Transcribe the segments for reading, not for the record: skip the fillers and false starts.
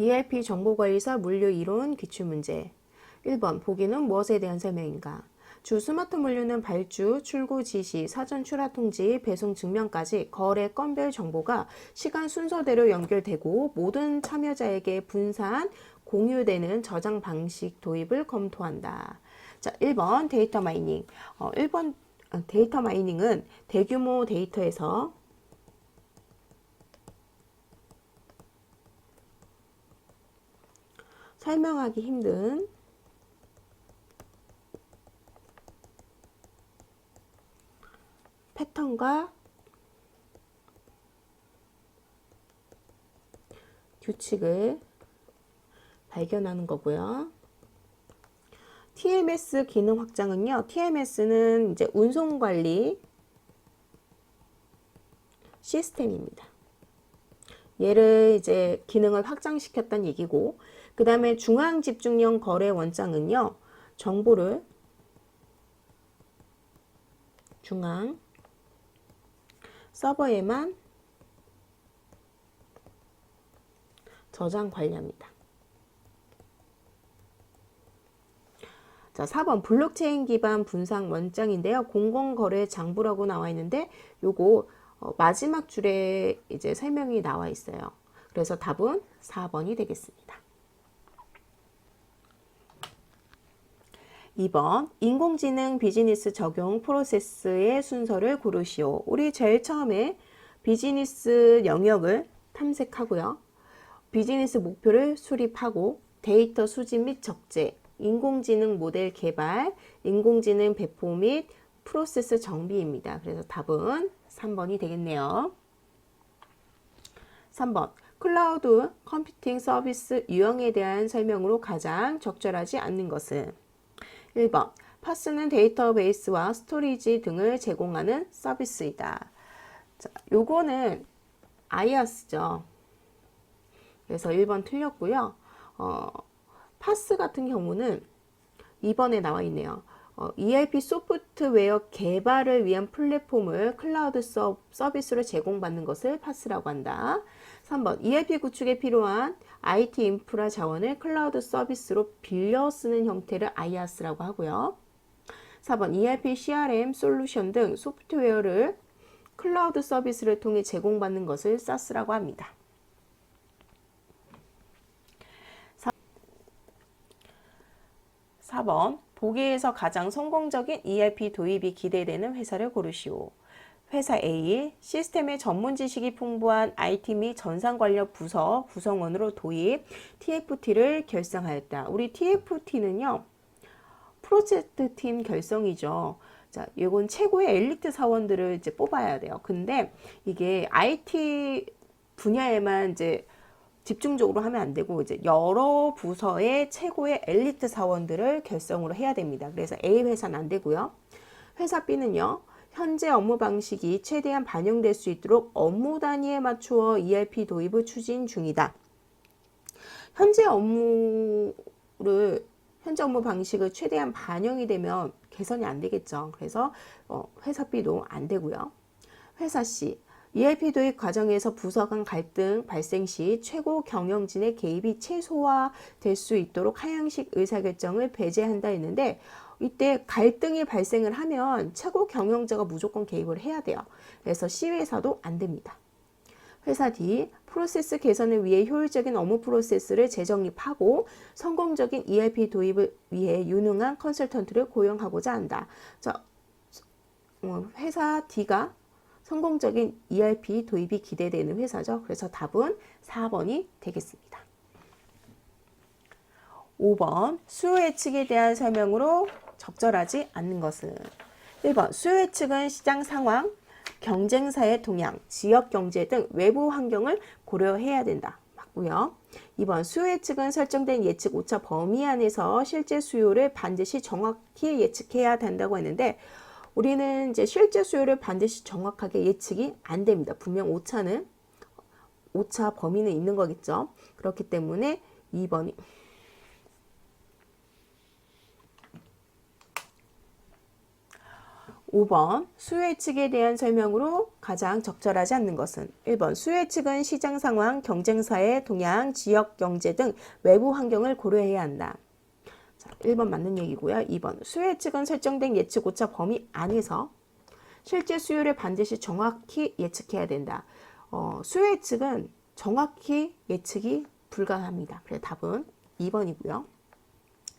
ERP 정보관리사 물류 이론 기출문제. 1번 보기는 무엇에 대한 설명인가? 주 스마트 물류는 발주, 출고 지시, 사전 출하 통지, 배송 증명까지 거래 건별 정보가 시간 순서대로 연결되고 모든 참여자에게 분산, 공유되는 저장 방식 도입을 검토한다. 자, 1번 데이터 마이닝. 1번 데이터 마이닝은 대규모 데이터에서 설명하기 힘든 패턴과 규칙을 발견하는 거고요. TMS 기능 확장은요. TMS는 이제 운송 관리 시스템입니다. 얘를 이제 기능을 확장시켰다는 얘기고, 그 다음에 중앙 집중형 거래 원장은요. 정보를 중앙 서버에만 저장 관리합니다. 자, 4번 블록체인 기반 분산 원장인데요. 공공거래 장부라고 나와 있는데 요거 마지막 줄에 이제 설명이 나와 있어요. 그래서 답은 4번이 되겠습니다. 2번 인공지능 비즈니스 적용 프로세스의 순서를 고르시오. 우리 제일 처음에 비즈니스 영역을 탐색하고요. 비즈니스 목표를 수립하고 데이터 수집 및 적재, 인공지능 모델 개발, 인공지능 배포 및 프로세스 정비입니다. 그래서 답은 3번이 되겠네요. 3번 클라우드 컴퓨팅 서비스 유형에 대한 설명으로 가장 적절하지 않는 것은 1번 파스는 데이터베이스와 스토리지 등을 제공하는 서비스이다. 자, 요거는 IaaS죠. 그래서 1번 틀렸고요. 파스 같은 경우는 2번에 나와 있네요. ERP 소프트웨어 개발을 위한 플랫폼을 클라우드 서비스로 제공받는 것을 파스라고 한다. 3번 ERP 구축에 필요한 IT 인프라 자원을 클라우드 서비스로 빌려 쓰는 형태를 IaaS라고 하고요. 4번 ERP, CRM, 솔루션 등 소프트웨어를 클라우드 서비스를 통해 제공받는 것을 SaaS라고 합니다. 4번 보기에서 가장 성공적인 ERP 도입이 기대되는 회사를 고르시오. 회사 A, 시스템의 전문 지식이 풍부한 IT 및 전산 관련 부서 구성원으로 도입 TFT를 결성하였다. 우리 TFT는요, 프로젝트 팀 결성이죠. 자, 이건 최고의 엘리트 사원들을 이제 뽑아야 돼요. 근데 이게 IT 분야에만 이제 집중적으로 하면 안 되고 이제 여러 부서의 최고의 엘리트 사원들을 결성으로 해야 됩니다. 그래서 A 회사는 안 되고요. 회사 B는요. 현재 업무 방식이 최대한 반영될 수 있도록 업무 단위에 맞추어 ERP 도입을 추진 중이다. 현재 업무 방식을 최대한 반영이 되면 개선이 안 되겠죠. 그래서 회사 B도 안 되고요. 회사 C ERP 도입 과정에서 부서 간 갈등 발생 시 최고 경영진의 개입이 최소화될 수 있도록 하향식 의사결정을 배제한다 했는데 이때 갈등이 발생을 하면 최고 경영자가 무조건 개입을 해야 돼요. 그래서 C회사도 안 됩니다. 회사 D 프로세스 개선을 위해 효율적인 업무 프로세스를 재정립하고 성공적인 ERP 도입을 위해 유능한 컨설턴트를 고용하고자 한다. 자, 회사 D가 성공적인 ERP 도입이 기대되는 회사죠. 그래서 답은 4번이 되겠습니다. 5번 수요 예측에 대한 설명으로 적절하지 않는 것은 1번 수요 예측은 시장 상황, 경쟁사의 동향, 지역 경제 등 외부 환경을 고려해야 된다. 맞고요. 2번 수요 예측은 설정된 예측 오차 범위 안에서 실제 수요를 반드시 정확히 예측해야 된다고 했는데 우리는 이제 실제 수요를 반드시 정확하게 예측이 안 됩니다. 분명 오차 범위는 있는 거겠죠. 그렇기 때문에 2번이 5번 수요예측에 대한 설명으로 가장 적절하지 않는 것은 1번 수요예측은 시장 상황, 경쟁사의 동향, 지역 경제 등 외부 환경을 고려해야 한다. 자, 1번 맞는 얘기고요. 2번 수요예측은 설정된 예측 오차 범위 안에서 실제 수요를 반드시 정확히 예측해야 된다. 수요예측은 정확히 예측이 불가합니다. 그래서 답은 2번이고요.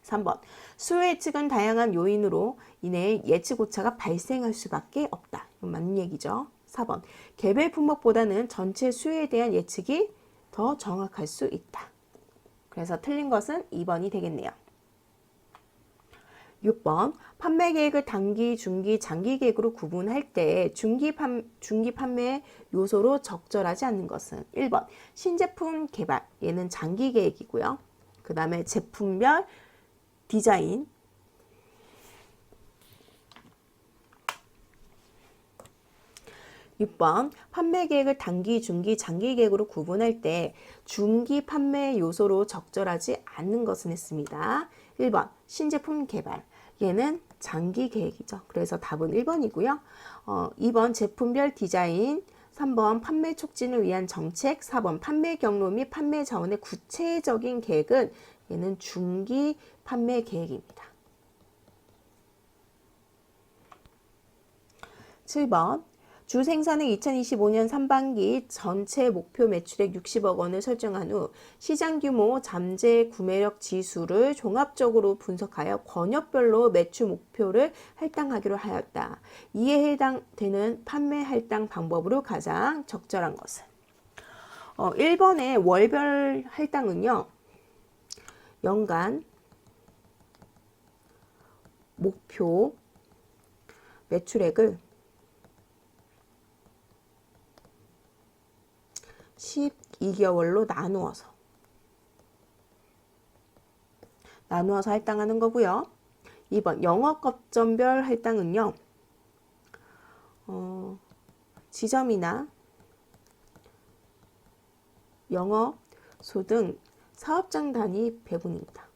3번 수요예측은 다양한 요인으로 인해 예측 오차가 발생할 수밖에 없다. 이건 맞는 얘기죠. 4번 개별 품목보다는 전체 수요에 대한 예측이 더 정확할 수 있다. 그래서 틀린 것은 2번이 되겠네요. 6번 판매 계획을 단기, 중기, 장기 계획으로 구분할 때 중기 판매 요소로 적절하지 않는 것은 1번 신제품 개발, 얘는 장기 계획이고요. 그 다음에 제품별 디자인, 6번 판매 계획을 단기, 중기, 장기 계획으로 구분할 때 중기 판매 요소로 적절하지 않는 것은 했습니다. 1번 신제품 개발, 얘는 장기 계획이죠. 그래서 답은 1번이고요. 2번 제품별 디자인, 3번 판매 촉진을 위한 정책, 4번 판매 경로 및 판매 자원의 구체적인 계획은 얘는 중기 판매 계획입니다. 7번 주 생산의 2025년 상반기 전체 목표 매출액 60억 원을 설정한 후 시장 규모, 잠재 구매력 지수를 종합적으로 분석하여 권역별로 매출 목표를 할당하기로 하였다. 이에 해당되는 판매 할당 방법으로 가장 적절한 것은 1번의 월별 할당은요. 연간 목표 매출액을 12개월로 나누어서 할당하는 거고요. 2번 영업거점별 할당은요. 지점이나 영업소 등 사업장 단위 배분입니다.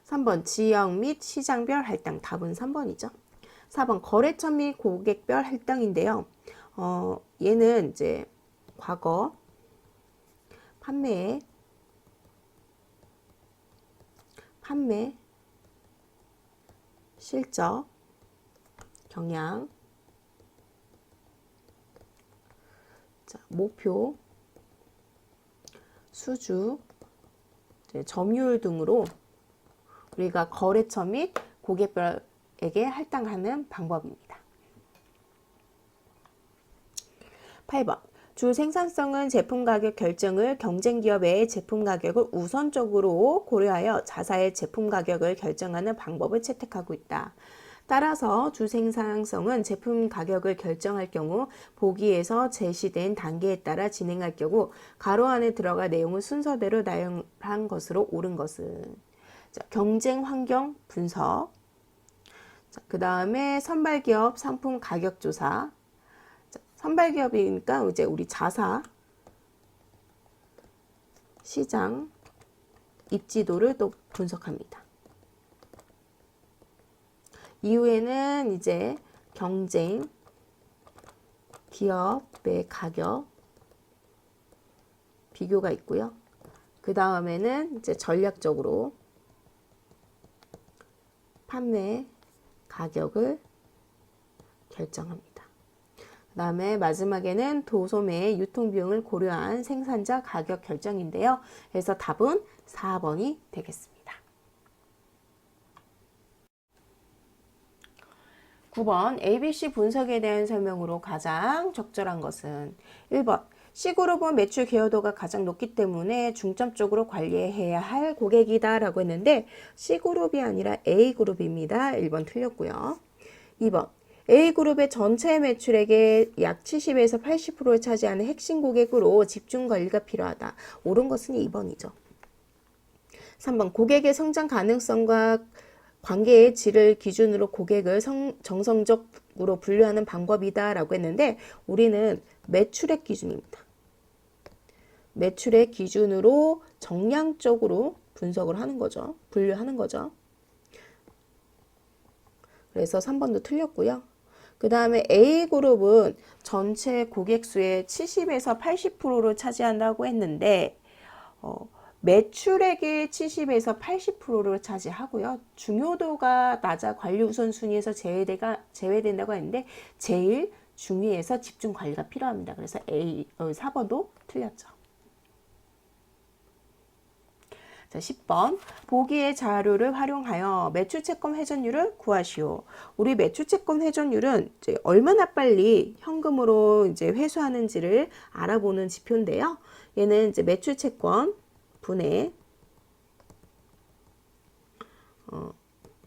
3번 지역 및 시장별 할당, 답은 3번이죠. 4번 거래처 및 고객별 할당인데요. 얘는 이제 과거 판매 실적 경향, 자, 목표 수주, 점유율 등으로 우리가 거래처 및 고객별에게 할당하는 방법입니다. 8번 주 생산성은 제품 가격 결정을 경쟁기업의 제품 가격을 우선적으로 고려하여 자사의 제품 가격을 결정하는 방법을 채택하고 있다. 따라서 주 생산성은 제품 가격을 결정할 경우 보기에서 제시된 단계에 따라 진행할 경우 가로 안에 들어갈 내용을 순서대로 나열한 것으로 옳은 것은 자, 경쟁 환경 분석, 그 다음에 선발기업 상품 가격 조사, 선발기업이니까 이제 우리 자사 시장 입지도를 또 분석합니다. 이후에는 이제 경쟁 기업의 가격 비교가 있고요. 그 다음에는 이제 전략적으로 판매 가격을 결정합니다. 그 다음에 마지막에는 도소매의 유통비용을 고려한 생산자 가격 결정인데요. 그래서 답은 4번이 되겠습니다. 9번 ABC 분석에 대한 설명으로 가장 적절한 것은 1번 C그룹은 매출 기여도가 가장 높기 때문에 중점적으로 관리해야 할 고객이다 라고 했는데 C그룹이 아니라 A그룹입니다. 1번 틀렸고요. 2번 A그룹의 전체 매출액의 약 70에서 80%를 차지하는 핵심 고객으로 집중 관리가 필요하다. 옳은 것은 2번이죠. 3번 고객의 성장 가능성과 관계의 질을 기준으로 고객을 정성적으로 분류하는 방법이다 라고 했는데 우리는 매출액 기준입니다. 매출액 기준으로 정량적으로 분석을 하는 거죠. 분류하는 거죠. 그래서 3번도 틀렸고요. 그 다음에 A그룹은 전체 고객 수의 70에서 80%를 차지한다고 했는데 매출액의 70에서 80%를 차지하고요. 중요도가 낮아 관리 우선순위에서 제외된다고 했는데 제일 중위에서 집중 관리가 필요합니다. 그래서 4번도 틀렸죠. 자, 10번. 보기의 자료를 활용하여 매출채권 회전율을 구하시오. 우리 매출채권 회전율은 이제 얼마나 빨리 현금으로 이제 회수하는지를 알아보는 지표인데요. 얘는 이제 매출채권 분의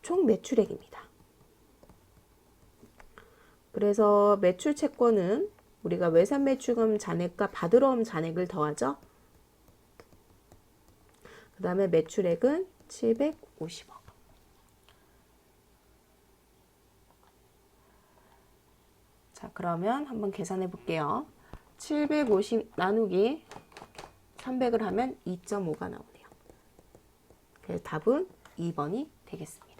총 매출액입니다. 그래서 매출채권은 우리가 외산매출금 잔액과 받으러옴 잔액을 더하죠. 그 다음에 매출액은 750억. 자, 그러면 한번 계산해 볼게요. 750 나누기 300을 하면 2.5가 나오네요. 그래서 답은 2번이 되겠습니다.